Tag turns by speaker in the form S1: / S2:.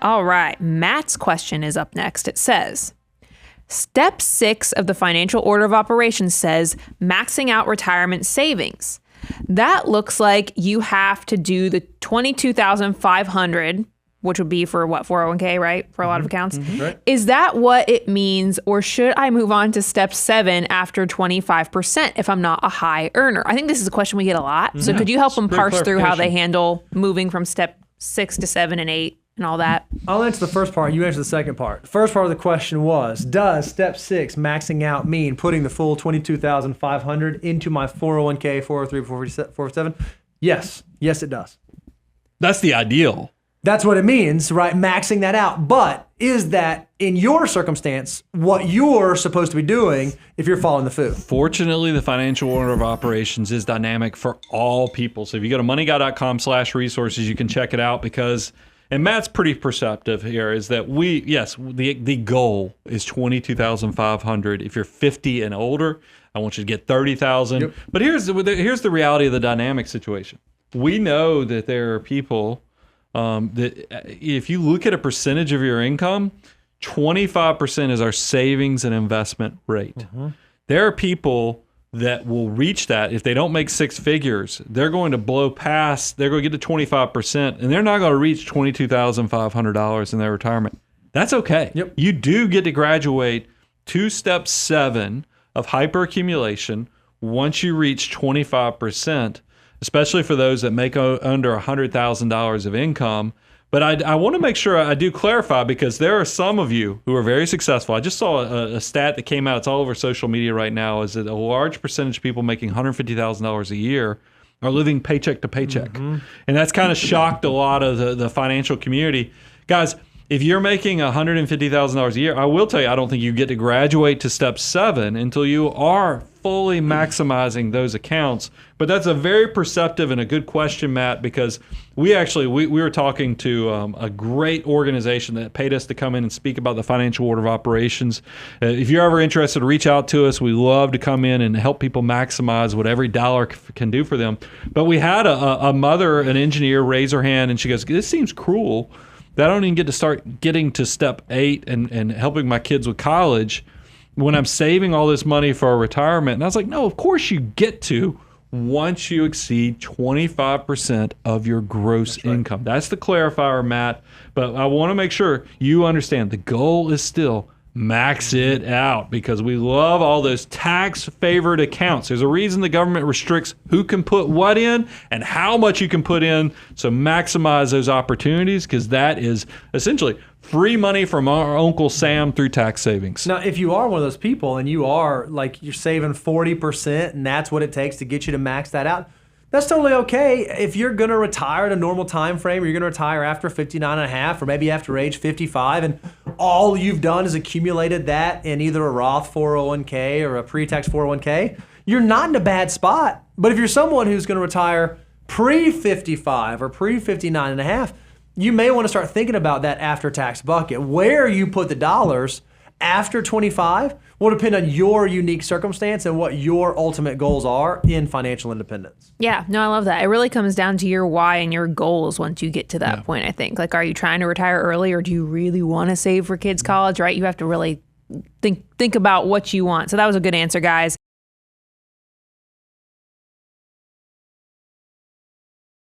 S1: All right. Matt's question is up next. It says, Step 6 of the financial order of operations says maxing out retirement savings. That looks like you have to do the $22,500, which would be for what, 401k, right? For a lot of accounts.
S2: Right.
S1: Is that what it means, or should I move on to step 7 after 25% if I'm not a high earner? I think this is a question we get a lot. So could you help them parse through how they handle moving from step 6 to 7 and 8 and all that?
S2: I'll answer the first part. You answer the second part. The first part of the question was, does step 6 maxing out mean putting the full $22,500 into my 401k, 403, 407? Yes. Yes, it does.
S3: That's the ideal.
S2: That's what it means, right? Maxing that out. But is that, in your circumstance, what you're supposed to be doing if you're following the food?
S3: Fortunately, the financial order of operations is dynamic for all people. So if you go to moneyguy.com/resources, you can check it out because, and Matt's pretty perceptive here, is that the goal is $22,500. If you're 50 and older, I want you to get $30,000. Yep. But here's the reality of the dynamic situation. We know that there are people that if you look at a percentage of your income, 25% is our savings and investment rate. Mm-hmm. There are people that will reach that. If they don't make 6 figures, they're going to blow past, they're going to get to 25%, and they're not going to reach $22,500 in their retirement. That's okay.
S2: Yep.
S3: You do get to graduate to step 7 of hyperaccumulation once you reach 25%. Especially for those that make under $100,000 of income. But I want to make sure I do clarify, because there are some of you who are very successful. I just saw a stat that came out. It's all over social media right now, is that a large percentage of people making $150,000 a year are living paycheck to paycheck. Mm-hmm. And that's kind of shocked a lot of the financial community. Guys, if you're making $150,000 a year, I will tell you, I don't think you get to graduate to step 7 until you are fully maximizing those accounts. But that's a very perceptive and a good question, Matt, because we were talking to a great organization that paid us to come in and speak about the financial order of operations. If you're ever interested, reach out to us. We love to come in and help people maximize what every dollar can do for them. But we had a mother, an engineer, raise her hand, and she goes, "This seems cruel that I don't even get to start getting to step 8 and helping my kids with college when I'm saving all this money for a retirement." And I was like, no, of course you get to once you exceed 25% of your gross income. That's the clarifier, Matt. But I want to make sure you understand the goal is still max it out, because we love all those tax favored accounts. There's a reason the government restricts who can put what in and how much you can put in. So maximize those opportunities, because that is essentially free money from our Uncle Sam through tax savings.
S2: Now, if you are one of those people and you are like, you're saving 40% and that's what it takes to get you to max that out, that's totally okay. If you're going to retire at a normal time frame, or you're going to retire after 59 and a half, or maybe after age 55, and all you've done is accumulated that in either a Roth 401k or a pre-tax 401k, you're not in a bad spot. But if you're someone who's going to retire pre-55 or pre-59 and a half, you may want to start thinking about that after-tax bucket. Where you put the dollars after 25 will depend on your unique circumstance and what your ultimate goals are in financial independence.
S1: Yeah, no, I love that. It really comes down to your why and your goals once you get to that point, I think. Like, are you trying to retire early, or do you really want to save for kids' college, right? You have to really think about what you want. So that was a good answer, guys.